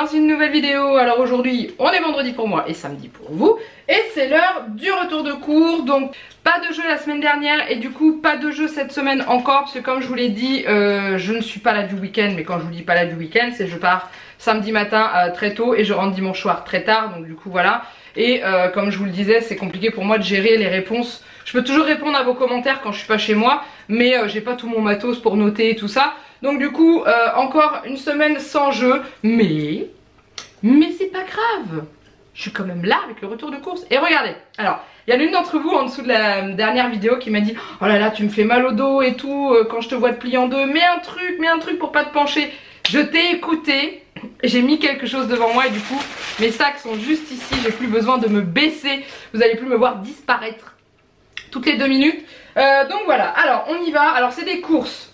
dans une nouvelle vidéo. Alors aujourd'hui on est vendredi pour moi et samedi pour vous. Et c'est l'heure du retour de cours. Donc pas de jeu la semaine dernière et du coup pas de jeu cette semaine encore. Parce que comme je vous l'ai dit, je ne suis pas là du week-end. Mais quand je vous dis pas là du week-end, c'est je pars samedi matin très tôt et je rentre dimanche soir très tard. Donc du coup voilà. Et comme je vous le disais, c'est compliqué pour moi de gérer les réponses. Je peux toujours répondre à vos commentaires quand je suis pas chez moi, mais j'ai pas tout mon matos pour noter et tout ça. Donc du coup, encore une semaine sans jeu, mais c'est pas grave. Je suis quand même là avec le retour de course. Et regardez, alors, il y a l'une d'entre vous en dessous de la dernière vidéo qui m'a dit « Oh là là, tu me fais mal au dos et tout, quand je te vois te plier en deux, mets un truc pour pas te pencher. » Je t'ai écouté, j'ai mis quelque chose devant moi et du coup, mes sacs sont juste ici, j'ai plus besoin de me baisser. Vous allez plus me voir disparaître toutes les 2 minutes. Donc voilà, alors on y va. Alors c'est des courses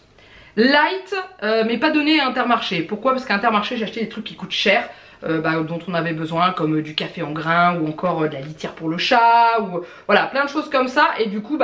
light, mais pas données à Intermarché. Pourquoi? Parce qu'à Intermarché j'ai acheté des trucs qui coûtent cher, dont on avait besoin, comme du café en grains ou encore de la litière pour le chat, ou voilà, plein de choses comme ça. Et du coup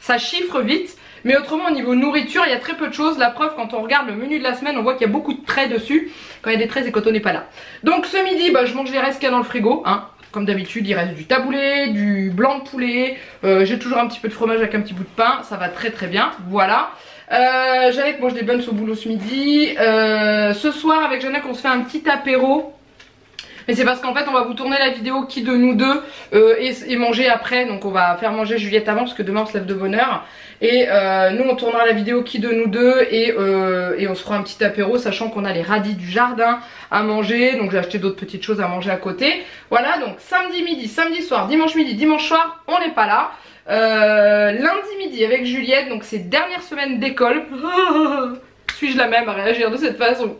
ça chiffre vite. Mais autrement au niveau nourriture il y a très peu de choses. La preuve, quand on regarde le menu de la semaine, on voit qu'il y a beaucoup de traits dessus. Quand il y a des traits, c'est quand on n'est pas là. Donc ce midi je mange les restes qu'il y a dans le frigo, hein. Comme d'habitude, il reste du taboulé, du blanc de poulet, j'ai toujours un petit peu de fromage avec un petit bout de pain, ça va très très bien, voilà. Janek mange des buns au boulot ce midi. Ce soir avec Janek on se fait un petit apéro. Mais c'est parce qu'en fait on va vous tourner la vidéo qui de nous deux et manger après. Donc on va faire manger Juliette avant parce que demain on se lève de bonne heure. Et nous on tournera la vidéo qui de nous deux et on se fera un petit apéro, sachant qu'on a les radis du jardin à manger. Donc j'ai acheté d'autres petites choses à manger à côté. Voilà, donc samedi midi, samedi soir, dimanche midi, dimanche soir on n'est pas là. Lundi midi avec Juliette, donc c'est dernière semaine d'école. Suis-je la même à réagir de cette façon?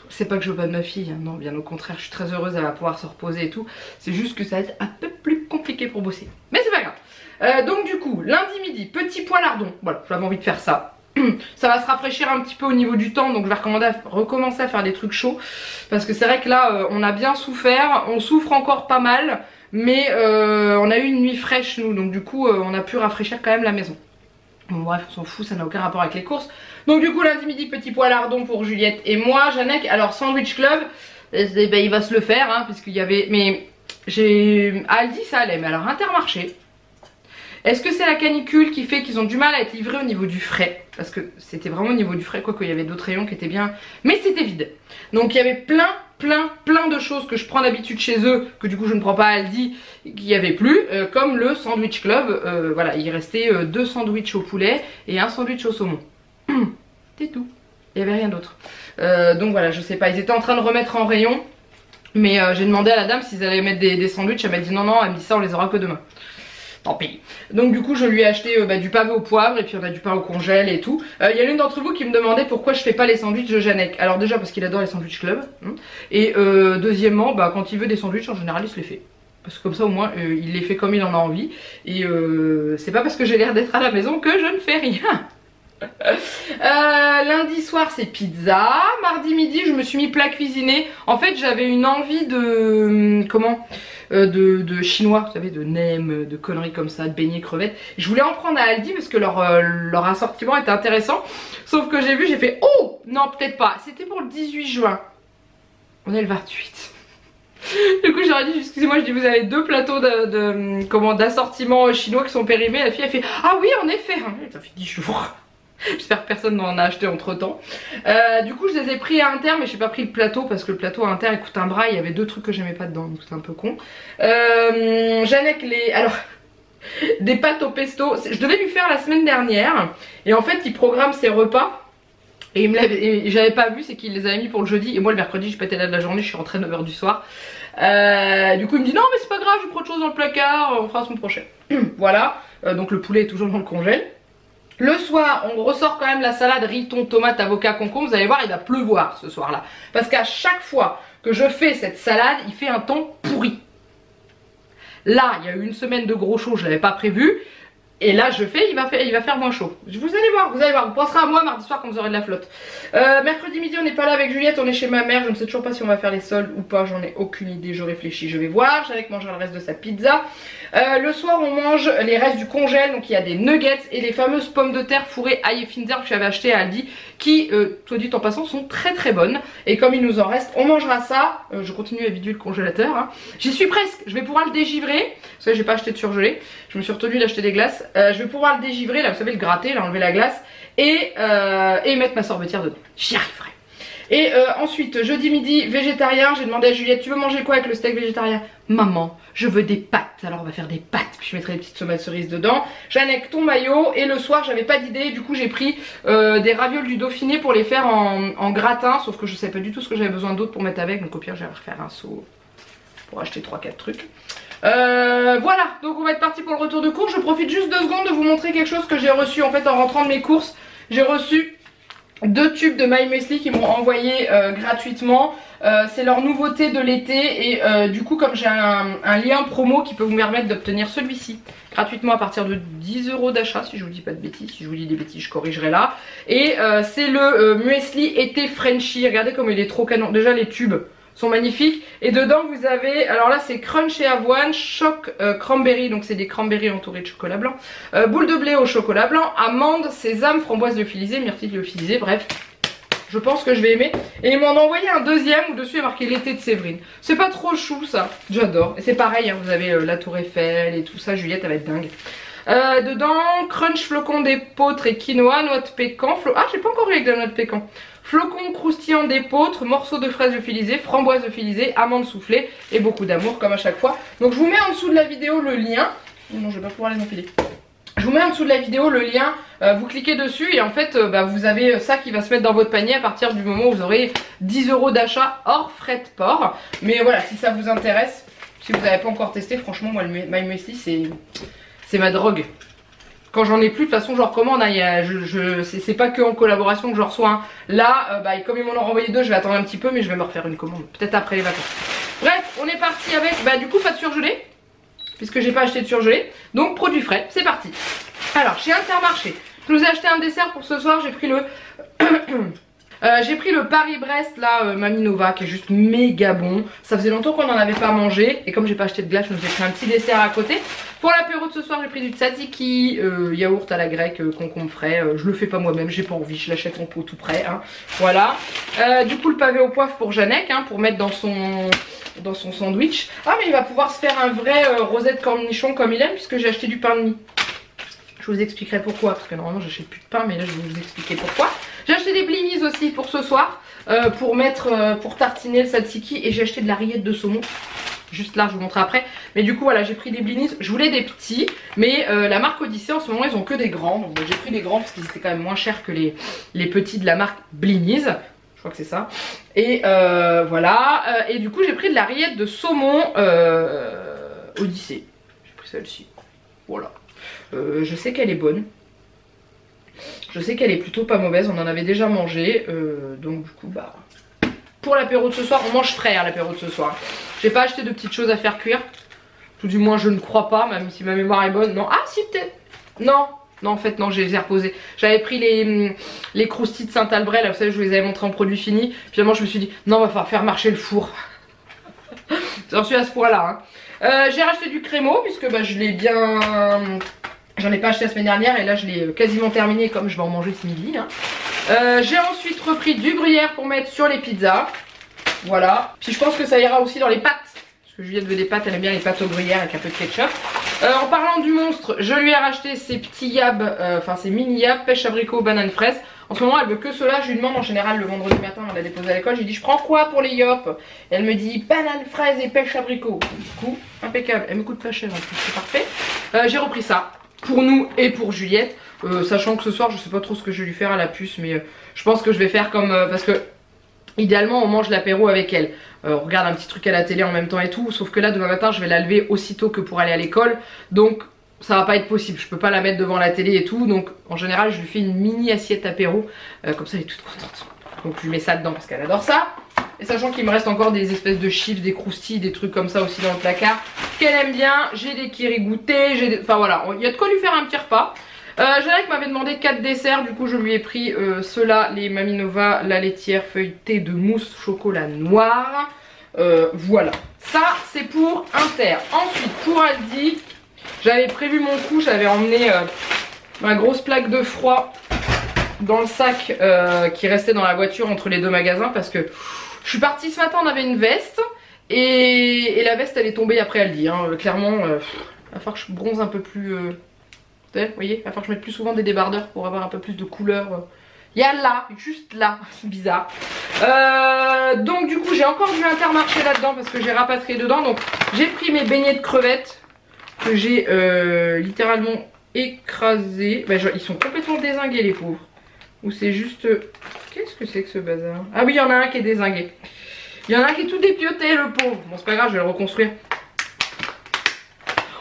C'est pas que je veux pas de ma fille, hein, non, bien au contraire, je suis très heureuse, elle va pouvoir se reposer et tout. C'est juste que ça va être un peu plus compliqué pour bosser. Mais c'est pas grave. Donc du coup, lundi midi, petit poilardon. Voilà, j'avais envie de faire ça. Ça va se rafraîchir un petit peu au niveau du temps, donc je vais recommencer à faire des trucs chauds. Parce que c'est vrai que là, on a bien souffert, on souffre encore pas mal. Mais on a eu une nuit fraîche nous, donc du coup, on a pu rafraîchir quand même la maison. Bon bref, on s'en fout, ça n'a aucun rapport avec les courses. Donc du coup lundi midi petit poilardon pour Juliette et moi. Janek, alors sandwich club, il va se le faire hein, puisqu'il y avait... Mais j'ai... Aldi ça allait, mais alors Intermarché, est-ce que c'est la canicule qui fait qu'ils ont du mal à être livrés au niveau du frais? Parce que c'était vraiment au niveau du frais, quoique il y avait d'autres rayons qui étaient bien... Mais c'était vide. Donc il y avait plein de choses que je prends d'habitude chez eux, que du coup je ne prends pas à Aldi, qu'il n'y avait plus, comme le sandwich club. Voilà, il restait 2 sandwichs au poulet et 1 sandwich au saumon. C'est tout, il n'y avait rien d'autre. Donc voilà, je sais pas, ils étaient en train de remettre en rayon, mais j'ai demandé à la dame s'ils allaient mettre des sandwichs, elle m'a dit non, elle me dit ça on les aura que demain. Tant pis. Donc du coup je lui ai acheté du pavé au poivre et puis on a du pain au congèle et tout. Il y a l'une d'entre vous qui me demandait pourquoi je fais pas les sandwichs de Janek. Alors déjà parce qu'il adore les sandwichs club. Et deuxièmement, quand il veut des sandwichs en général il se les fait. Parce que comme ça au moins il les fait comme il en a envie. Et c'est pas parce que j'ai l'air d'être à la maison que je ne fais rien. Lundi soir c'est pizza. Mardi midi je me suis mis plat cuisiné. En fait j'avais une envie de... de chinois, vous savez, de nems, de conneries comme ça, de beignets, crevettes. Je voulais en prendre à Aldi parce que leur assortiment était intéressant. Sauf que j'ai fait oh non peut-être pas. C'était pour le 18 juin. On est le 28. Du coup j'aurais dit excusez-moi, je dis vous avez 2 plateaux d'assortiment chinois qui sont périmés. La fille elle fait ah oui en effet. Ça fait 10 jours. J'espère que personne n'en a acheté entre temps. Du coup je les ai pris à Inter, mais j'ai pas pris le plateau parce que le plateau à Inter il coûte un bras. Il y avait 2 trucs que j'aimais pas dedans, donc c'était un peu con. Janek des pâtes au pesto, je devais lui faire la semaine dernière. Et en fait il programme ses repas. Et j'avais pas vu, c'est qu'il les avait mis pour le jeudi. Et moi le mercredi je pétais là de la journée, je suis rentrée 9 h du soir. Du coup il me dit non mais c'est pas grave, j'ai trop de choses dans le placard, on fera la semaine prochaine. Voilà, donc le poulet est toujours dans le congèle. Le soir, on ressort quand même la salade riz, thon, tomate, avocat, concombre. Vous allez voir, il va pleuvoir ce soir-là. Parce qu'à chaque fois que je fais cette salade, il fait un temps pourri. Là, il y a eu une semaine de gros chaud, je ne l'avais pas prévu. Et là je fais, il va faire moins chaud. Vous allez voir, vous penserez à moi mardi soir quand vous aurez de la flotte. Mercredi midi on n'est pas là avec Juliette, on est chez ma mère. Je ne sais toujours pas si on va faire les soldes ou pas, j'en ai aucune idée, je réfléchis, je vais voir. J'allais manger le reste de sa pizza. Le soir on mange les restes du congèle, donc il y a des nuggets et les fameuses pommes de terre fourrées ail et fines herbes que j'avais acheté à Aldi, qui, toi dit en passant, sont très très bonnes. Et comme il nous en reste, on mangera ça. Je continue à vider le congélateur, hein. J'y suis presque, je vais pouvoir le dégivrer, parce que j'ai pas acheté de surgelé, je me suis retenue d'acheter des glaces. Je vais pouvoir le dégivrer, là vous savez, le gratter, là enlever la glace et mettre ma sorbetière dedans, j'y arriverai. Et ensuite jeudi midi végétarien, j'ai demandé à Juliette tu veux manger quoi avec le steak végétarien? Maman je veux des pâtes, alors on va faire des pâtes, puis je mettrai des petites tomates cerises dedans. Jeannette ton maillot, et le soir j'avais pas d'idée, du coup j'ai pris des ravioles du Dauphiné pour les faire en gratin, sauf que je savais pas du tout ce que j'avais besoin d'autre pour mettre avec, donc au pire j'allais refaire un saut pour acheter 3-4 trucs. Voilà, donc on va être parti pour le retour de cours. Je profite juste 2 secondes de vous montrer quelque chose que j'ai reçu en fait en rentrant de mes courses. J'ai reçu 2 tubes de My Muesli qui m'ont envoyé gratuitement. C'est leur nouveauté de l'été et du coup comme j'ai un lien promo qui peut vous permettre d'obtenir celui-ci gratuitement à partir de 10 € d'achat, si je vous dis pas de bêtises. Si je vous dis des bêtises je corrigerai là. Et c'est le muesli été Frenchy. Regardez comme il est trop canon. Déjà les tubes sont magnifiques et dedans vous avez, alors là c'est crunch et avoine, choc cranberry, donc c'est des cranberries entourés de chocolat blanc, boule de blé au chocolat blanc, amande, sésame, framboise lyophilisée, myrtille lyophilisée, bref je pense que je vais aimer. Et ils m'en ont envoyé un deuxième où dessus il y a marqué l'été de Séverine. C'est pas trop chou ça, j'adore. Et c'est pareil, hein, vous avez la tour Eiffel et tout ça, Juliette elle va être dingue. Dedans, crunch flocon d'épeautre et quinoa, noix de pécan, ah j'ai pas encore eu avec de la noix de pécan. Flocon croustillant d'épeautre, morceaux de fraises lyophilisées, framboises lyophilisées, amandes soufflées et beaucoup d'amour comme à chaque fois. Donc je vous mets en dessous de la vidéo le lien. Non, je vais pas pouvoir les enfiler. Je vous mets en dessous de la vidéo le lien, vous cliquez dessus et en fait vous avez ça qui va se mettre dans votre panier à partir du moment où vous aurez 10 € d'achat hors frais de port. Mais voilà, si ça vous intéresse, si vous n'avez pas encore testé, franchement moi le My Muesli c'est ma drogue. Quand j'en ai plus, de toute façon, je recommande. Hein, c'est pas que en collaboration que je reçois. Hein. Là, comme ils m'en ont renvoyé 2, je vais attendre un petit peu, mais je vais me refaire une commande. Peut-être après les vacances. Bref, on est parti avec, du coup, pas de surgelé. Puisque j'ai pas acheté de surgelé. Donc, produit frais, c'est parti. Alors, chez Intermarché, je vous ai acheté un dessert pour ce soir. J'ai pris le... j'ai pris le Paris-Brest là, Mamie Nova, qui est juste méga bon. Ça faisait longtemps qu'on n'en avait pas mangé. Et comme j'ai pas acheté de glace, je me suis pris un petit dessert à côté. Pour l'apéro de ce soir, j'ai pris du tzatziki, yaourt à la grecque, concombre frais. Je le fais pas moi-même, j'ai pas envie, je l'achète en pot tout prêt. Hein. Voilà. Du coup, le pavé au poivre pour Jeannette, hein, pour mettre dans son sandwich. Ah, mais il va pouvoir se faire un vrai rosette cornichon comme il aime, puisque j'ai acheté du pain de mie. Je vous expliquerai pourquoi, parce que normalement j'achète plus de pain, mais là je vais vous expliquer pourquoi. J'ai acheté des blinis aussi pour ce soir, pour tartiner le tzatziki, et j'ai acheté de la rillette de saumon. Juste là, je vous montrerai après. Mais du coup, voilà, j'ai pris des blinis. Je voulais des petits, mais la marque Odyssée en ce moment, ils ont que des grands. Donc j'ai pris des grands parce qu'ils étaient quand même moins chers que les petits de la marque Blinis. Je crois que c'est ça. Et voilà. Et du coup, j'ai pris de la rillette de saumon Odyssée. J'ai pris celle-ci. Voilà. Je sais qu'elle est bonne. Je sais qu'elle est plutôt pas mauvaise. On en avait déjà mangé. Donc du coup, pour l'apéro de ce soir, on mange frais à l'apéro de ce soir. J'ai pas acheté de petites choses à faire cuire. Tout du moins je ne crois pas, même si ma mémoire est bonne. Non, ah si peut-être. Non, en fait non, je les ai reposées. J'avais pris les croustilles de Saint-Albret, là vous savez je vous les avais montré en produit fini. Finalement je me suis dit non, va falloir faire marcher le four. J'en suis à ce point là. Hein. J'ai racheté du crémeau puisque je l'ai bien... J'en ai pas acheté la semaine dernière et là je l'ai quasiment terminé comme je vais en manger ce midi. Hein. J'ai ensuite repris du gruyère pour mettre sur les pizzas. Voilà. Puis je pense que ça ira aussi dans les pâtes. Parce que Juliette veut des pâtes, elle aime bien les pâtes au gruyère avec un peu de ketchup. En parlant du monstre, je lui ai racheté ces petits yabs, ces mini yabs, pêche abricot, banane fraise. En ce moment elle veut que cela, je lui demande en général le vendredi matin, on l'a déposé à l'école, je lui dis je prends quoi pour les yops? Et elle me dit banane fraise et pêche abricot. Du coup, impeccable, elle me coûte pas cher en plus, c'est parfait. J'ai repris ça pour nous et pour Juliette. Sachant que ce soir je sais pas trop ce que je vais lui faire à la puce, mais je pense que je vais faire comme parce que idéalement on mange l'apéro avec elle, on regarde un petit truc à la télé en même temps et tout, sauf que là demain matin je vais la lever aussitôt que pour aller à l'école, donc ça va pas être possible, je peux pas la mettre devant la télé et tout, donc en général je lui fais une mini assiette apéro, comme ça elle est toute contente. Donc je lui mets ça dedans parce qu'elle adore ça. Et sachant qu'il me reste encore des espèces de chips, des croustilles, des trucs comme ça aussi dans le placard qu'elle aime bien. J'ai des kiri goûtés, enfin voilà, il y a de quoi lui faire un petit repas. Jalek m'avait demandé 4 desserts, du coup je lui ai pris ceux-là, les Maminova, la laitière feuilletée de mousse chocolat noir. Voilà, ça c'est pour Inter. Ensuite pour Aldi, j'avais prévu mon coup, j'avais emmené ma grosse plaque de froid dans le sac qui restait dans la voiture entre les deux magasins parce que je suis partie ce matin, on avait une veste et la veste elle est tombée après Aldi, hein. Clairement il va falloir que je bronze un peu plus, vous voyez, il va falloir que je mette plus souvent des débardeurs pour avoir un peu plus de couleur. Il y a là, juste là, c'est bizarre. Donc du coup j'ai encore du Intermarché là-dedans parce que j'ai rapatrié dedans. Donc j'ai pris mes beignets de crevettes que j'ai littéralement écrasés. Bah, ils sont complètement dézingués les pauvres. Ou c'est juste... Qu'est-ce que c'est que ce bazar? Ah oui, il y en a un qui est dézingué. Il y en a un qui est tout dépioté le pauvre. Bon c'est pas grave, je vais le reconstruire.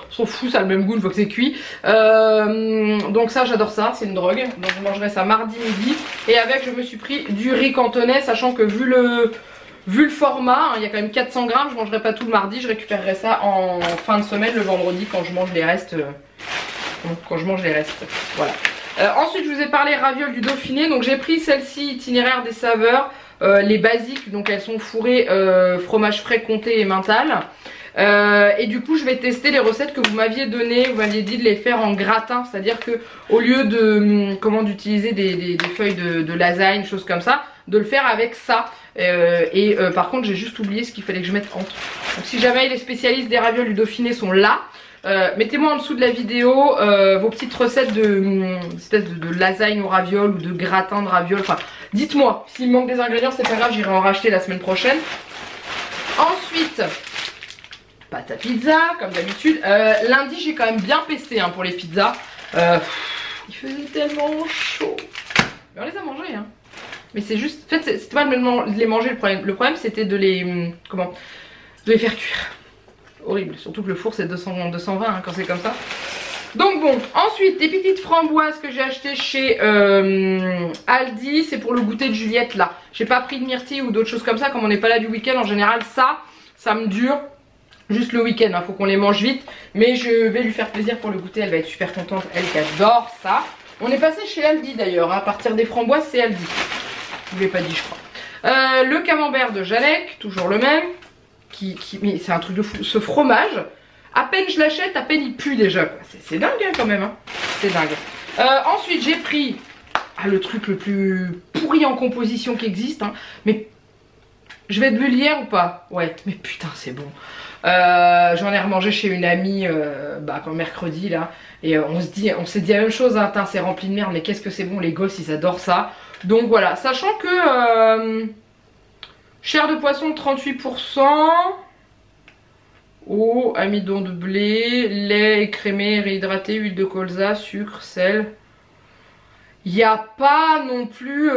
On s'en fout, ça a le même goût une fois que c'est cuit. Donc ça j'adore ça, c'est une drogue. Donc je mangerai ça mardi midi. Et avec je me suis pris du riz cantonais, sachant que vu le format, hein, il y a quand même 400 grammes, je mangerai pas tout le mardi, je récupérerai ça en fin de semaine, le vendredi quand je mange les restes. Voilà. Ensuite je vous ai parlé ravioles du Dauphiné, donc j'ai pris celle-ci itinéraire des saveurs, les basiques, donc elles sont fourrées fromage frais comté et mental. Et du coup je vais tester les recettes que vous m'aviez données, vous m'aviez dit de les faire en gratin, c'est à dire que au lieu de d'utiliser des feuilles de lasagne, choses comme ça, de le faire avec ça. Par contre j'ai juste oublié ce qu'il fallait que je mette entre. Donc si jamais les spécialistes des ravioles du Dauphiné sont là, mettez-moi en dessous de la vidéo vos petites recettes de lasagne aux ravioles ou de gratin de ravioles. Enfin dites-moi, s'il me manque des ingrédients c'est pas grave, j'irai en racheter la semaine prochaine. Ensuite pâte à pizza comme d'habitude. Lundi j'ai quand même bien pesté hein, pour les pizzas. Il faisait tellement chaud. Mais on les a mangés hein. Mais c'est juste, en fait c'était pas de les manger le problème. Le problème c'était de les faire cuire. Horrible, surtout que le four c'est 220 hein, quand c'est comme ça. Donc bon, ensuite des petites framboises que j'ai achetées chez Aldi. C'est pour le goûter de Juliette là. J'ai pas pris de myrtille ou d'autres choses comme ça. Comme on n'est pas là du week-end, en général ça me dure juste le week-end, hein, faut qu'on les mange vite. Mais je vais lui faire plaisir pour le goûter, elle va être super contente, elle qui adore ça. On est passé chez Aldi d'ailleurs, hein. À partir des framboises c'est Aldi. Je vous l'ai pas dit je crois. Le camembert de Jalek, toujours le même. Mais c'est un truc de fou, ce fromage, à peine je l'achète, à peine il pue déjà. C'est dingue hein, quand même, hein. C'est dingue. Ensuite j'ai pris le truc le plus pourri en composition qui existe, hein. Mais je vais être bulle hier ou pas? Ouais, mais putain c'est bon. J'en ai remangé chez une amie quand mercredi là. Et on s'est dit la même chose, hein. C'est rempli de merde, mais qu'est-ce que c'est bon, les gosses ils adorent ça. Donc voilà, sachant que chair de poisson 38%, eau, amidon de blé, lait écrémé, réhydraté, huile de colza, sucre, sel. Il n'y a pas non plus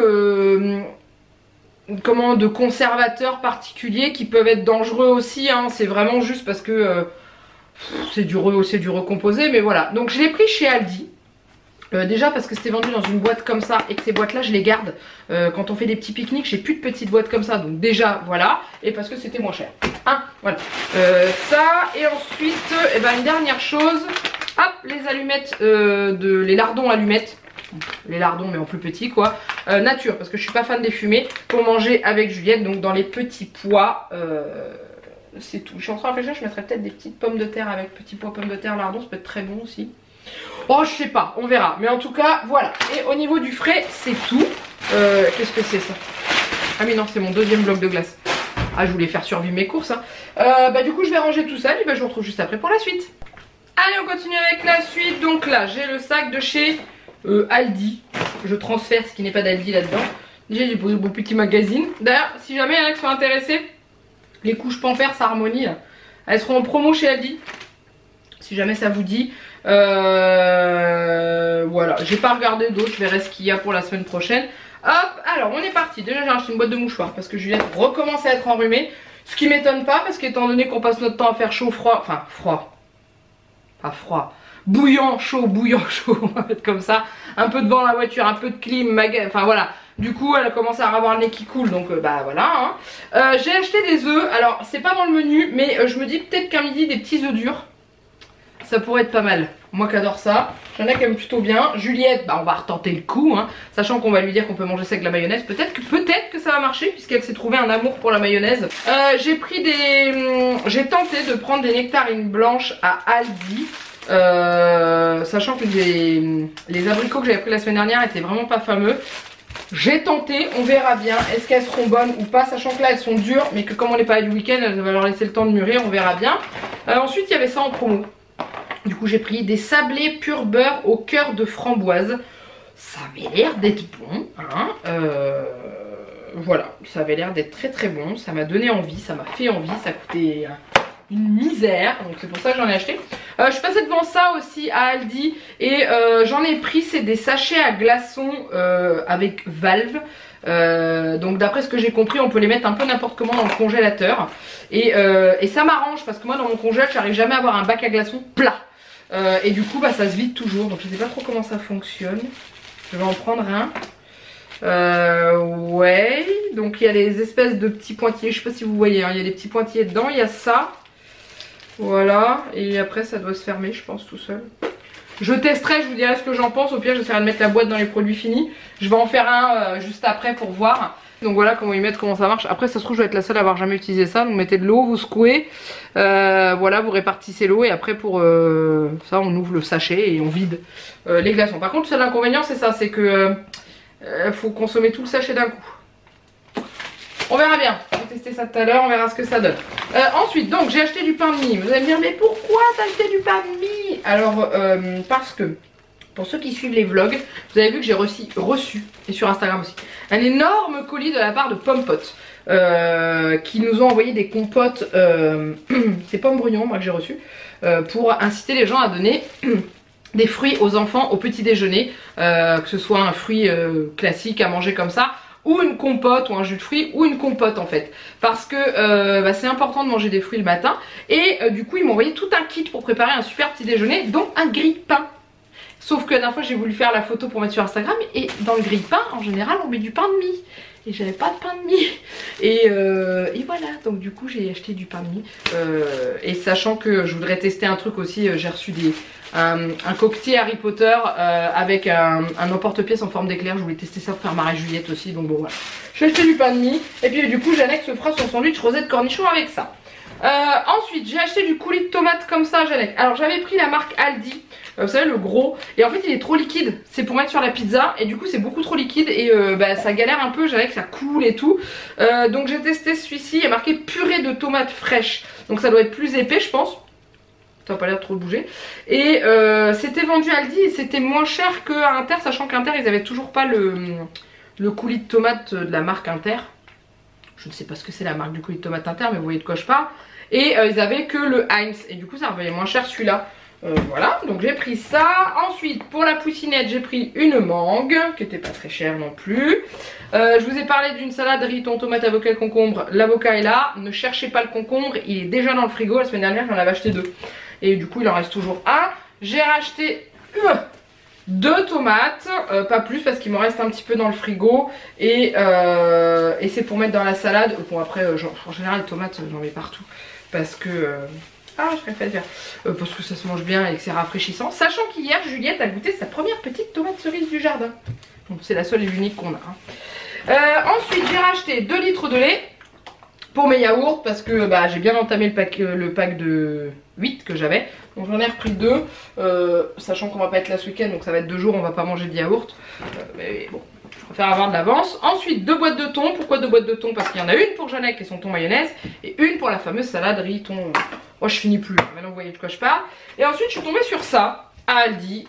de conservateurs particuliers qui peuvent être dangereux aussi, hein. C'est vraiment juste parce que c'est du recomposé, mais voilà. Donc je l'ai pris chez Aldi. Déjà parce que c'était vendu dans une boîte comme ça et que ces boîtes là je les garde quand on fait des petits pique-niques, j'ai plus de petites boîtes comme ça, donc déjà voilà, et parce que c'était moins cher hein, voilà. Ça et ensuite une dernière chose, hop, les allumettes, les lardons allumettes, les lardons mais en plus petit quoi, nature, parce que je suis pas fan des fumées, pour manger avec Juliette, donc dans les petits pois. C'est tout, je suis en train de réfléchir, je mettrais peut-être des petites pommes de terre avec petits pois, pommes de terre, lardons, ça peut être très bon aussi. Oh je sais pas, on verra, mais en tout cas voilà. Et au niveau du frais c'est tout. Qu'est-ce que c'est ça? Ah mais non, c'est mon deuxième bloc de glace. Ah je voulais faire survivre mes courses hein. Du coup je vais ranger tout ça et je vous retrouve juste après pour la suite. Allez on continue avec la suite. Donc là j'ai le sac de chez Aldi. Je transfère ce qui n'est pas d'Aldi là-dedans. J'ai déposé mon petit magazine. D'ailleurs si jamais il y en a qui sont intéressés, les couches Pampers Harmonie là, elles seront en promo chez Aldi. Si jamais ça vous dit. Voilà, j'ai pas regardé d'autres, je verrai ce qu'il y a pour la semaine prochaine. Hop, alors on est parti. Déjà j'ai acheté une boîte de mouchoirs parce que Juliette recommence à être enrhumée. Ce qui m'étonne pas parce qu'étant donné qu'on passe notre temps à faire chaud, froid, enfin froid, pas froid, bouillant, chaud, on va mettre comme ça. Un peu de vent dans la voiture, un peu de clim, enfin voilà. Du coup elle a commencé à avoir le nez qui coule, donc bah voilà hein. J'ai acheté des œufs, alors c'est pas dans le menu, mais je me dis peut-être qu'à midi des petits œufs durs, ça pourrait être pas mal. Moi qui adore ça, j'en ai quand même plutôt bien. Juliette, bah on va retenter le coup hein, sachant qu'on va lui dire qu'on peut manger ça avec la mayonnaise. Peut-être que ça va marcher puisqu'elle s'est trouvé un amour pour la mayonnaise. J'ai tenté de prendre des nectarines blanches à Aldi. Sachant que les abricots que j'avais pris la semaine dernière étaient vraiment pas fameux. J'ai tenté, on verra bien est-ce qu'elles seront bonnes ou pas, sachant que là elles sont dures, mais que comme on n'est pas du week-end, elles va leur laisser le temps de mûrir, on verra bien. Ensuite il y avait ça en promo. Du coup j'ai pris des sablés pur beurre au cœur de framboise. Ça avait l'air d'être bon hein. Voilà, ça avait l'air d'être très très bon. Ça m'a donné envie, ça m'a fait envie. Ça coûtait une misère, donc c'est pour ça que j'en ai acheté. Je suis passée devant ça aussi à Aldi. Et j'en ai pris, c'est des sachets à glaçons avec valve. Donc d'après ce que j'ai compris, on peut les mettre un peu n'importe comment dans le congélateur. Et ça m'arrange parce que moi dans mon congèle j'arrive jamais à avoir un bac à glaçons plat. Et du coup bah ça se vide toujours, donc je sais pas trop comment ça fonctionne. Je vais en prendre un. Ouais, donc il y a les espèces de petits pointillés, je sais pas si vous voyez hein, il y a des petits pointillés dedans, il y a ça. Voilà, et après ça doit se fermer je pense tout seul. Je testerai, je vous dirai ce que j'en pense, au pire j'essaierai de mettre la boîte dans les produits finis. Je vais en faire un juste après pour voir. Donc voilà comment ils mettent, comment ça marche. Après ça se trouve je vais être la seule à avoir jamais utilisé ça. Donc mettez de l'eau, vous secouez, voilà vous répartissez l'eau et après pour ça on ouvre le sachet et on vide les glaçons. Par contre seul inconvénient c'est ça, c'est que faut consommer tout le sachet d'un coup. On verra bien, on va tester ça tout à l'heure, on verra ce que ça donne. Ensuite donc j'ai acheté du pain de mie. Vous allez me dire mais pourquoi t'as acheté du pain de mie? Alors parce que pour ceux qui suivent les vlogs, vous avez vu que j'ai reçu, et sur Instagram aussi, un énorme colis de la part de Pomme Pot, qui nous ont envoyé des compotes, c'est Pomme Brugnon moi que j'ai reçu, pour inciter les gens à donner des fruits aux enfants au petit déjeuner, que ce soit un fruit classique à manger comme ça, ou une compote ou un jus de fruits ou une compote en fait, parce que c'est important de manger des fruits le matin. Et du coup ils m'ont envoyé tout un kit pour préparer un super petit déjeuner, dont un grille-pain. Sauf que la dernière fois j'ai voulu faire la photo pour mettre sur Instagram, et dans le grille-pain en général on met du pain de mie, et j'avais pas de pain de mie. Et voilà, donc du coup j'ai acheté du pain de mie, et sachant que je voudrais tester un truc aussi, j'ai reçu un coquetier Harry Potter avec un emporte-pièce en forme d'éclair. Je voulais tester ça pour faire marrer Juliette aussi, donc bon voilà. J'ai acheté du pain de mie, et puis du coup Jeannette se fera son sandwich rosette cornichon avec ça. Ensuite j'ai acheté du coulis de tomates comme ça Jeannette. Alors j'avais pris la marque Aldi, vous savez le gros, et en fait il est trop liquide, c'est pour mettre sur la pizza et du coup c'est beaucoup trop liquide et ça galère un peu, j'avais que ça coule et tout. Donc j'ai testé celui-ci, il est marqué purée de tomates fraîches, donc ça doit être plus épais je pense. Ça n'a pas l'air trop de bouger. Et c'était vendu à Aldi et c'était moins cher qu'à Inter, sachant qu'Inter ils avaient toujours pas le coulis de tomates de la marque Inter. Je ne sais pas ce que c'est la marque du coulis de tomates Inter, mais vous voyez de quoi je parle. Et ils avaient que le Heinz, et du coup ça revenait moins cher celui-là. Voilà, donc j'ai pris ça. Ensuite pour la poussinette j'ai pris une mangue, qui était pas très chère non plus. Je vous ai parlé d'une salade riz, thon, tomate, avocat et concombre. L'avocat est là, ne cherchez pas le concombre, il est déjà dans le frigo. La semaine dernière j'en avais acheté 2. Et du coup il en reste toujours un. J'ai racheté 2 tomates, pas plus parce qu'il m'en reste un petit peu dans le frigo. Et c'est pour mettre dans la salade. Bon après en général les tomates j'en mets partout. Parce que... ah je préfère le faire. Parce que ça se mange bien et que c'est rafraîchissant. Sachant qu'hier Juliette a goûté sa première petite tomate cerise du jardin. Donc c'est la seule et l'unique qu'on a. Ensuite j'ai racheté 2 litres de lait pour mes yaourts. Parce que j'ai bien entamé le pack de 8 que j'avais. Donc j'en ai repris 2. Sachant qu'on va pas être là ce week-end, donc ça va être 2 jours, on va pas manger de yaourt. Mais bon, je préfère avoir de l'avance. Ensuite 2 boîtes de thon. Pourquoi 2 boîtes de thon? Parce qu'il y en a une pour Jeannette et son thon mayonnaise, et une pour la fameuse salade riz thon. Moi je finis plus, maintenant vous voyez de quoi je parle. Et ensuite je suis tombée sur ça à Aldi.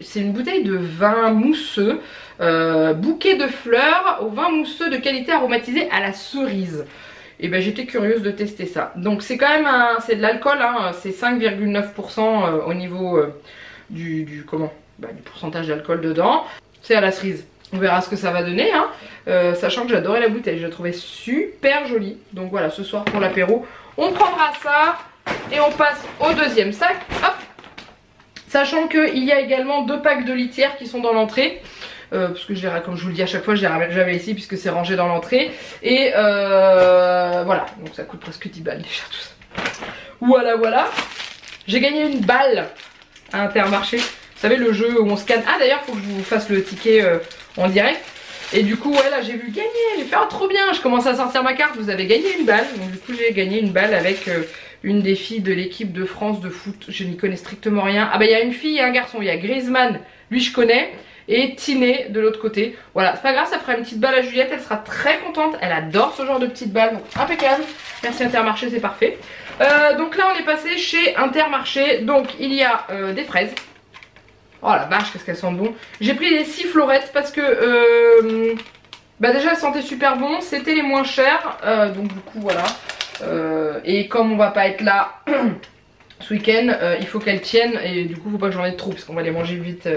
C'est une bouteille de vin mousseux, bouquet de fleurs au vin mousseux de qualité aromatisé à la cerise. Et j'étais curieuse de tester ça. Donc c'est quand même c'est de l'alcool, hein, c'est 5,9% au niveau du pourcentage d'alcool dedans. C'est à la cerise. On verra ce que ça va donner, hein. Sachant que j'adorais la bouteille, je la trouvais super jolie. Donc voilà, ce soir pour l'apéro, on prendra ça et on passe au deuxième sac. Hop. Sachant qu'il y a également 2 packs de litières qui sont dans l'entrée. parce que comme je vous le dis à chaque fois, je les ramène jamais ici puisque c'est rangé dans l'entrée. Et voilà, donc ça coûte presque 10 balles déjà tout ça. Voilà. J'ai gagné une balle à Intermarché. Vous savez, le jeu où on scanne. Ah d'ailleurs, faut que je vous fasse le ticket en direct. Et du coup, ouais, là j'ai vu gagner. J'ai fait, oh, trop bien. Je commence à sortir ma carte. Vous avez gagné une balle. Donc du coup, j'ai gagné une balle avec une des filles de l'équipe de France de foot. Je n'y connais strictement rien. Ah bah il y a une fille et un garçon. Il y a Griezmann, lui je connais. Et Tiné de l'autre côté. Voilà, c'est pas grave, ça fera une petite balle à Juliette. Elle sera très contente. Elle adore ce genre de petite balle. Donc impeccable. Merci Intermarché, c'est parfait. Donc là on est passé chez Intermarché. Donc il y a des fraises. Oh la vache, qu'est-ce qu'elles sentent bon. J'ai pris les 6 florettes parce que bah déjà elles sentaient super bon. C'était les moins chers. Donc du coup voilà. Et comme on va pas être là ce week-end, il faut qu'elles tiennent. Et du coup faut pas que j'en ai trop parce qu'on va les manger vite.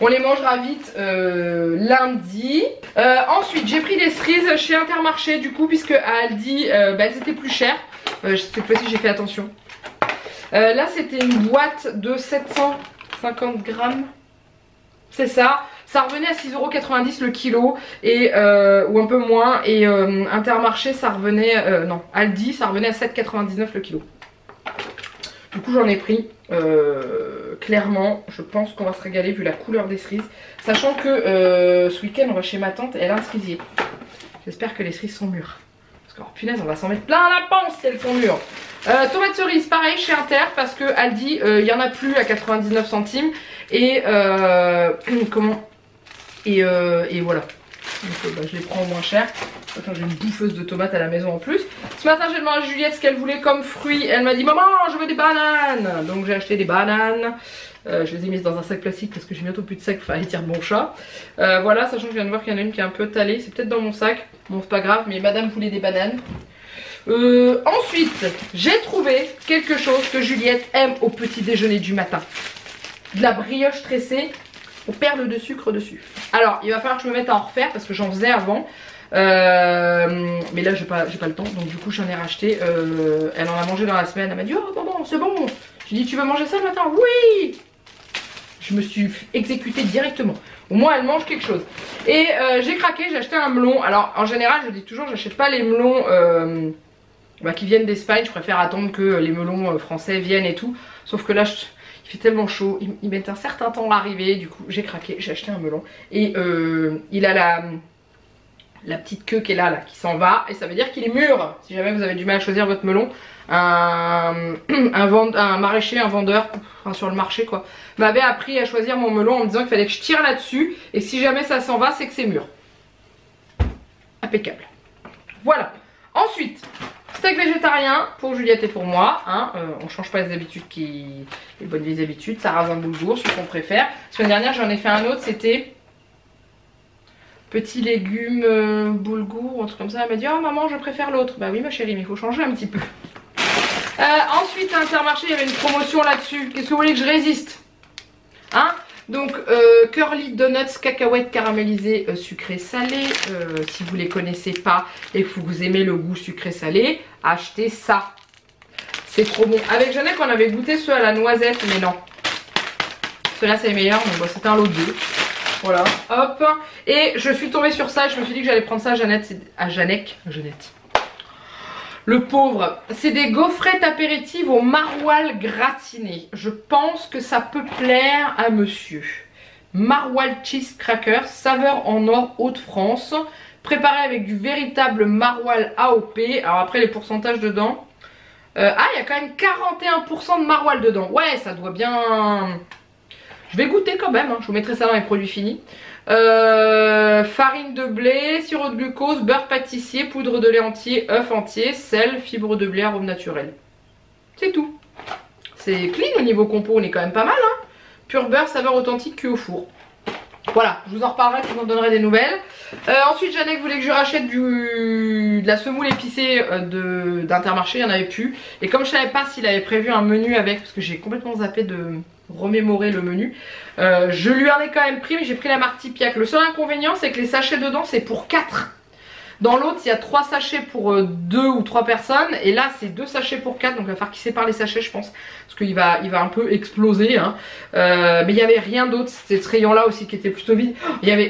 On les mangera vite lundi. Ensuite j'ai pris des cerises chez Intermarché du coup, puisque à Aldi bah, elles étaient plus chères. Cette fois-ci j'ai fait attention. Là c'était une boîte de 750 grammes. C'est ça. Ça revenait à 6,90 € le kilo. Et, ou un peu moins. Et Intermarché ça revenait... non, Aldi ça revenait à 7,99 € le kilo. Du coup j'en ai pris. Clairement je pense qu'on va se régaler vu la couleur des cerises. Sachant que ce week-end on va chez ma tante. Elle a un cerisier. J'espère que les cerises sont mûres. Alors punaise, on va s'en mettre plein la panse si elles sont mûres. Tomates cerises, pareil chez Inter, parce que Aldi, il n'y en a plus à 99 centimes. Et comment et voilà. Donc bah, je les prends au moins cher. J'ai une bouffeuse de tomates à la maison en plus. Ce matin j'ai demandé à Juliette ce qu'elle voulait comme fruit. Elle m'a dit maman je veux des bananes. Donc j'ai acheté des bananes. Je les ai mises dans un sac plastique parce que j'ai bientôt plus de sac, il fallait dire bon chat. Voilà, sachant que je viens de voir qu'il y en a une qui est un peu talée. C'est peut-être dans mon sac. Bon c'est pas grave, mais madame voulait des bananes. Ensuite j'ai trouvé quelque chose que Juliette aime au petit déjeuner du matin. De la brioche tressée aux perles de sucre dessus. Alors il va falloir que je me mette à en refaire parce que j'en faisais avant. Mais là j'ai pas le temps, donc du coup j'en ai racheté. Elle en a mangé dans la semaine. Elle m'a dit oh maman c'est bon. J'ai dit tu veux manger ça le matin? Oui. Je me suis exécutée directement. Au moins elle mange quelque chose. Et j'ai craqué, j'ai acheté un melon. Alors en général je dis toujours j'achète pas les melons bah, qui viennent d'Espagne. Je préfère attendre que les melons français viennent et tout. Sauf que là il fait tellement chaud, il met un certain temps à arriver. Du coup j'ai craqué, j'ai acheté un melon. Et il a la petite queue qui est là, qui s'en va. Et ça veut dire qu'il est mûr. Si jamais vous avez du mal à choisir votre melon, un maraîcher, un vendeur, enfin sur le marché quoi, m'avait appris à choisir mon melon en me disant qu'il fallait que je tire là-dessus. Et si jamais ça s'en va, c'est que c'est mûr. Impeccable. Voilà. Ensuite, steak végétarien pour Juliette et pour moi. Hein. On change pas les habitudes, les bonnes vieilles habitudes. Sarrasin boulgour, celui qu'on préfère. La semaine dernière, j'en ai fait un autre, c'était petits légumes boulgour, un truc comme ça. Elle m'a dit oh maman je préfère l'autre. Bah oui ma chérie mais il faut changer un petit peu. Ensuite à Intermarché il y avait une promotion là-dessus. Qu'est-ce que vous voulez que je résiste hein? Donc curly donuts cacahuètes caramélisées sucré salé. Si vous les connaissez pas et que vous aimez le goût sucré salé, achetez ça. C'est trop bon. Avec Jeannette on avait goûté ceux à la noisette mais non. Ceux-là c'est les meilleurs. Donc bon, c'était un lot de 2. Voilà, hop. Et je suis tombée sur ça, je me suis dit que j'allais prendre ça à Jeannette. Le pauvre. C'est des gaufrettes apéritives au maroilles gratiné. Je pense que ça peut plaire à monsieur. Maroilles cheese crackers, saveur en or Hauts-de-France. Préparé avec du véritable maroilles AOP. Alors après les pourcentages dedans. Ah, il y a quand même 41% de maroilles dedans. Ouais, ça doit bien... Je vais goûter quand même, hein. Je vous mettrai ça dans les produits finis. Farine de blé, sirop de glucose, beurre pâtissier, poudre de lait entier, œuf entier, sel, fibre de blé, arôme naturel. C'est tout. C'est clean au niveau compo, on est quand même pas mal. Hein. Pur beurre, saveur authentique, cuit au four. Voilà, je vous en reparlerai, je vous en donnerai des nouvelles. Ensuite, Jeannette voulait que je rachète de la semoule épicée d'Intermarché, il n'y en avait plus. Et comme je savais pas s'il avait prévu un menu avec, parce que j'ai complètement zappé de remémorer le menu, je lui en ai quand même pris, mais j'ai pris la marque Tipiak. Le seul inconvénient, c'est que les sachets dedans, c'est pour 4. Dans l'autre il y a 3 sachets pour 2 ou 3 personnes. Et là c'est 2 sachets pour 4. Donc il va falloir qu'il sépare les sachets je pense. Parce qu'il va un peu exploser hein. Mais il n'y avait rien d'autre. C'était ce rayon là aussi qui était plutôt vide.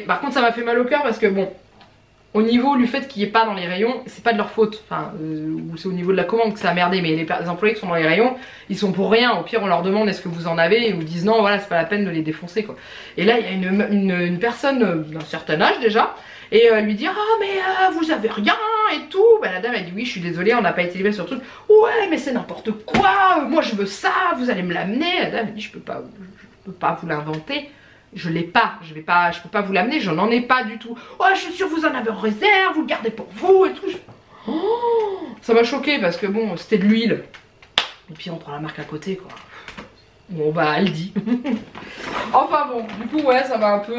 Par contre ça m'a fait mal au cœur parce que bon, au niveau du fait qu'il n'y ait pas dans les rayons, c'est pas de leur faute. Enfin, c'est au niveau de la commande que ça a merdé. Mais les employés qui sont dans les rayons, ils sont pour rien. Au pire, on leur demande est-ce que vous en avez. Et ils vous disent non, voilà, c'est pas la peine de les défoncer quoi. Et là, il y a une personne d'un certain âge déjà. Et lui dit ah mais vous avez rien et tout. Bah, la dame elle dit oui, je suis désolée, on n'a pas été livré sur le truc. Ouais, mais c'est n'importe quoi. Moi je veux ça, vous allez me l'amener. La dame elle dit je peux pas vous l'inventer. Je l'ai pas, je peux pas vous l'amener, je n'en ai pas du tout. Oh, je suis sûre vous en avez en réserve, vous le gardez pour vous et tout. Oh, ça m'a choqué parce que bon, c'était de l'huile. Et puis on prend la marque à côté quoi. Bon, on va Aldi. Enfin bon, du coup ouais, ça m'a un peu...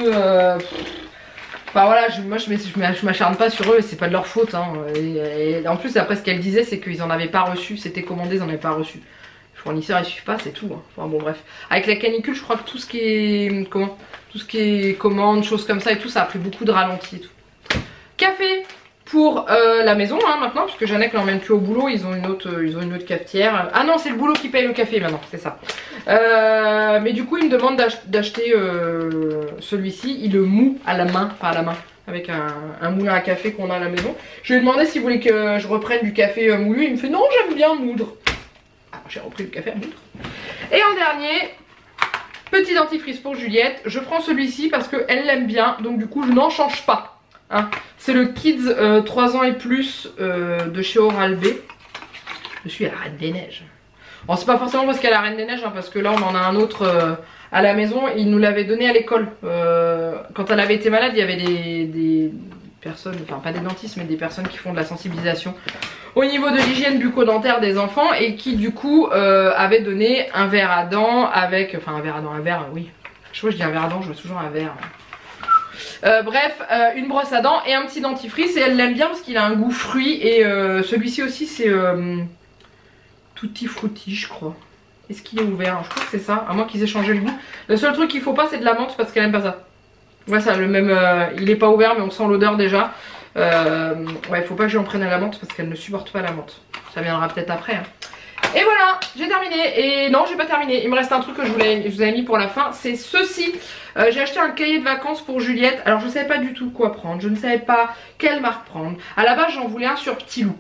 Enfin voilà, moi je m'acharne pas sur eux, c'est pas de leur faute hein. Et en plus après ce qu'elle disait c'est qu'ils en avaient pas reçu, c'était commandé, ils en avaient pas reçu. Les fournisseurs ils suivent pas, c'est tout hein. Enfin bon bref. Avec la canicule je crois que tout ce qui est... Tout ce qui est commande, choses comme ça et tout, ça a pris beaucoup de ralenti et tout. Café pour la maison hein, maintenant, puisque Jeannette l'emmène plus au boulot, ils ont une autre cafetière. Ah non, c'est le boulot qui paye le café maintenant, c'est ça. Mais du coup il me demande d'acheter celui-ci, il le moud à la main, pas à la main, avec un moulin à café qu'on a à la maison. Je lui ai demandé s'il voulait que je reprenne du café moulu, il me fait non, j'aime bien moudre. Alors j'ai repris le café à moudre. Et en dernier, petit dentifrice pour Juliette, je prends celui-ci parce qu'elle l'aime bien, donc du coup je n'en change pas. Hein. C'est le Kids 3 ans et plus de chez Oral-B. Je suis à la Reine des Neiges. Bon, c'est pas forcément parce qu'elle est à la Reine des Neiges, hein, parce que là on en a un autre à la maison. Il nous l'avait donné à l'école. Quand elle avait été malade, il y avait des personnes, enfin pas des dentistes, mais des personnes qui font de la sensibilisation au niveau de l'hygiène bucco-dentaire des enfants et qui du coup avaient donné un verre à dents avec, enfin un verre à dents, un verre, oui. Je crois que je dis un verre à dents, je veux toujours un verre. Bref, une brosse à dents et un petit dentifrice et elle l'aime bien parce qu'il a un goût fruit et celui-ci aussi c'est Tutti Frutti je crois. Est-ce qu'il est ouvert? Je crois que c'est ça, à moins qu'ils aient changé le goût. Le seul truc qu'il faut pas c'est de la menthe parce qu'elle aime pas ça. Ouais ça le même, il est pas ouvert mais on sent l'odeur déjà. Ouais faut pas que j'en prenne à la menthe parce qu'elle ne supporte pas la menthe. Ça viendra peut-être après hein. Et voilà, j'ai terminé. Et non, j'ai pas terminé. Il me reste un truc que je vous avais mis pour la fin. C'est ceci. J'ai acheté un cahier de vacances pour Juliette. Alors, je savais pas du tout quoi prendre. Je ne savais pas quelle marque prendre. À la base, j'en voulais un sur Petit Loup.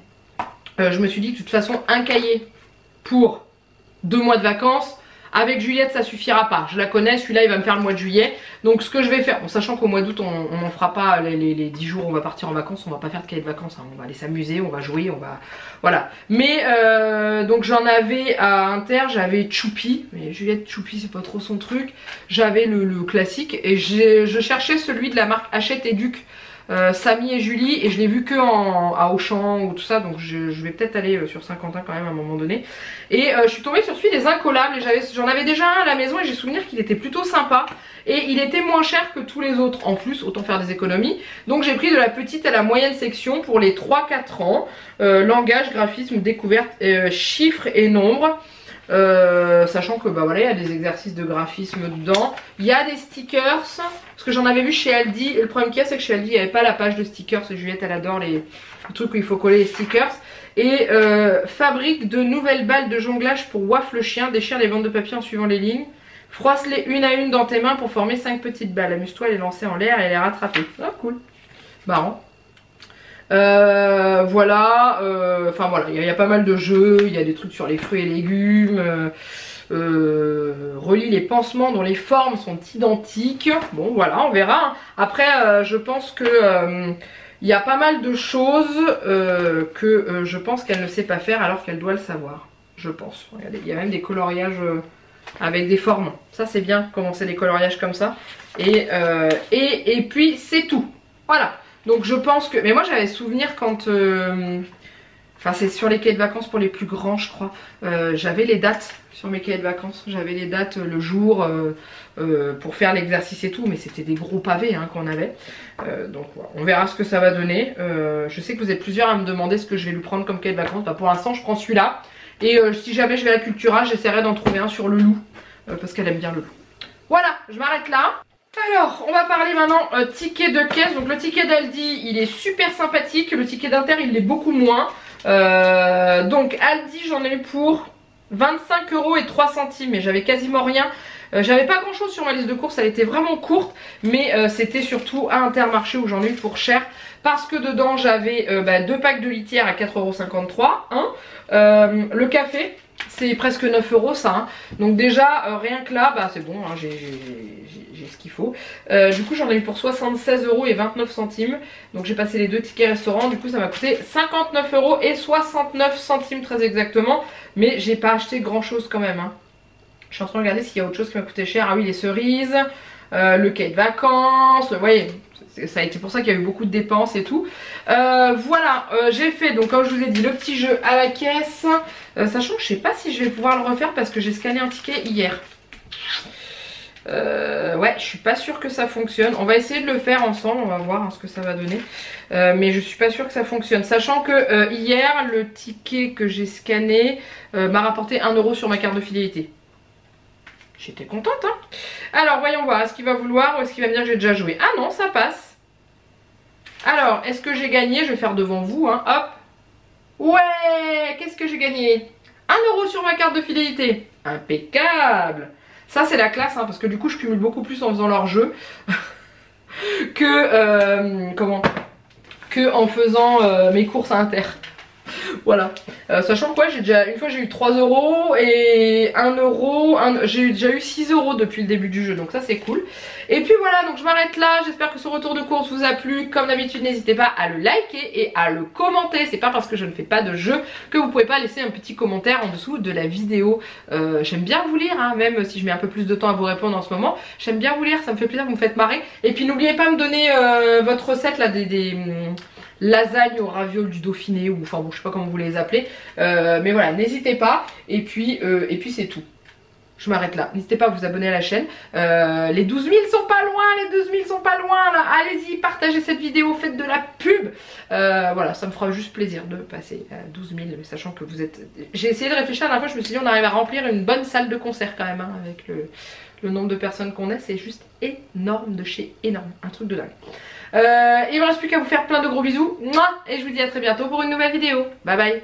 Je me suis dit que de toute façon, un cahier pour 2 mois de vacances. Avec Juliette ça suffira pas, je la connais, celui-là il va me faire le mois de juillet. Donc ce que je vais faire, bon, sachant qu'au mois d'août on n'en fera pas les 10 jours où on va partir en vacances, on va pas faire de cahier de vacances, hein. On va aller s'amuser, on va jouer, on va... Voilà. Mais donc j'en avais à Inter, j'avais Choupi, mais Juliette Choupi c'est pas trop son truc. J'avais le classique et je cherchais celui de la marque Hachette et Duc. Samy et Julie et je l'ai vu que à Auchan ou tout ça donc je vais peut-être aller sur Saint-Quentin quand même à un moment donné et je suis tombée sur celui des incollables et j'en avais déjà un à la maison et j'ai souvenir qu'il était plutôt sympa et il était moins cher que tous les autres en plus, autant faire des économies. Donc j'ai pris de la petite à la moyenne section pour les 3-4 ans, langage, graphisme, découverte, chiffres et nombres. Sachant que bah voilà, il y a des exercices de graphisme dedans, il y a des stickers parce que j'en avais vu chez Aldi et le problème qu'il y a c'est que chez Aldi il n'y avait pas la page de stickers et Juliette elle adore les trucs où il faut coller les stickers et fabrique de nouvelles balles de jonglage pour waffle chien, déchire les bandes de papier en suivant les lignes, froisse-les une à une dans tes mains pour former 5 petites balles, amuse-toi à les lancer en l'air et à les rattraper. Ah cool, marrant. Voilà, enfin voilà, il y a pas mal de jeux, il y a des trucs sur les fruits et légumes, relie les pansements dont les formes sont identiques. Bon voilà, on verra. Après je pense que il y a pas mal de choses que je pense qu'elle ne sait pas faire alors qu'elle doit le savoir. Je pense. Regardez, il y a même des coloriages avec des formes. Ça c'est bien, commencer des coloriages comme ça. Et puis c'est tout. Voilà. Donc je pense que... Mais moi j'avais souvenir quand... Enfin c'est sur les cahiers de vacances pour les plus grands je crois. J'avais les dates sur mes cahiers de vacances. J'avais les dates, le jour pour faire l'exercice et tout. Mais c'était des gros pavés hein, qu'on avait. Donc voilà. On verra ce que ça va donner. Je sais que vous êtes plusieurs à me demander ce que je vais lui prendre comme cahier de vacances. Bah, pour l'instant je prends celui-là. Et si jamais je vais à la Cultura j'essaierai d'en trouver un sur le loup. Parce qu'elle aime bien le loup. Voilà, je m'arrête là. Alors, on va parler maintenant ticket de caisse. Donc le ticket d'Aldi, il est super sympathique. Le ticket d'Inter, il l'est beaucoup moins. Donc Aldi, j'en ai eu pour 25,03 €. Et j'avais quasiment rien. J'avais pas grand chose sur ma liste de courses, elle était vraiment courte. Mais c'était surtout à Intermarché où j'en ai eu pour cher. Parce que dedans, j'avais 2 packs de litière à 4,53 €. Le café, c'est presque 9 € ça. Hein. Donc déjà, rien que là, c'est bon, hein, j'ai ce qu'il faut. Du coup, j'en ai eu pour 76,29 €. Donc j'ai passé les 2 tickets restaurants. Du coup, ça m'a coûté 59,69 € très exactement. Mais j'ai pas acheté grand chose quand même. Hein. Je suis en train de regarder s'il y a autre chose qui m'a coûté cher. Ah oui, les cerises, le cahier de vacances. Vous voyez, ça a été pour ça qu'il y a eu beaucoup de dépenses et tout. Voilà, j'ai fait, donc comme je vous ai dit, le petit jeu à la caisse. Sachant que je sais pas si je vais pouvoir le refaire parce que j'ai scanné un ticket hier. Ouais, je suis pas sûre que ça fonctionne. On va essayer de le faire ensemble, on va voir hein, ce que ça va donner. Mais je suis pas sûre que ça fonctionne. Sachant que hier, le ticket que j'ai scanné m'a rapporté 1 € sur ma carte de fidélité. J'étais contente hein. Alors voyons voir, est-ce qu'il va vouloir ou est-ce qu'il va me dire que j'ai déjà joué? Ah non, ça passe. Alors, est-ce que j'ai gagné? Je vais faire devant vous hein, hop. Ouais, qu'est-ce que j'ai gagné? 1 € sur ma carte de fidélité. Impeccable. Ça c'est la classe hein, parce que du coup je cumule beaucoup plus en faisant leur jeu que en faisant mes courses à Inter. Voilà, sachant que ouais, une fois j'ai eu 3 € et 1 €, j'ai déjà eu 6 € depuis le début du jeu, donc ça c'est cool. Et puis voilà, donc je m'arrête là, j'espère que ce retour de course vous a plu. Comme d'habitude, n'hésitez pas à le liker et à le commenter. C'est pas parce que je ne fais pas de jeu que vous pouvez pas laisser un petit commentaire en dessous de la vidéo. J'aime bien vous lire, hein, même si je mets un peu plus de temps à vous répondre en ce moment. J'aime bien vous lire, ça me fait plaisir, vous me faites marrer. Et puis n'oubliez pas de me donner votre recette là des lasagne au ravioli du Dauphiné ou enfin bon je sais pas comment vous les appelez mais voilà n'hésitez pas et puis c'est tout. Je m'arrête là, n'hésitez pas à vous abonner à la chaîne, les 12 000 sont pas loin, les 12 000 sont pas loin là, allez-y partagez cette vidéo, faites de la pub, voilà ça me fera juste plaisir de passer à 12 000 sachant que vous êtes, j'ai essayé de réfléchir la dernière fois, je me suis dit on arrive à remplir une bonne salle de concert quand même hein, avec le nombre de personnes qu'on est, c'est juste énorme de chez énorme, un truc de dingue. Il me reste plus qu'à vous faire plein de gros bisous. Et je vous dis à très bientôt pour une nouvelle vidéo. Bye bye.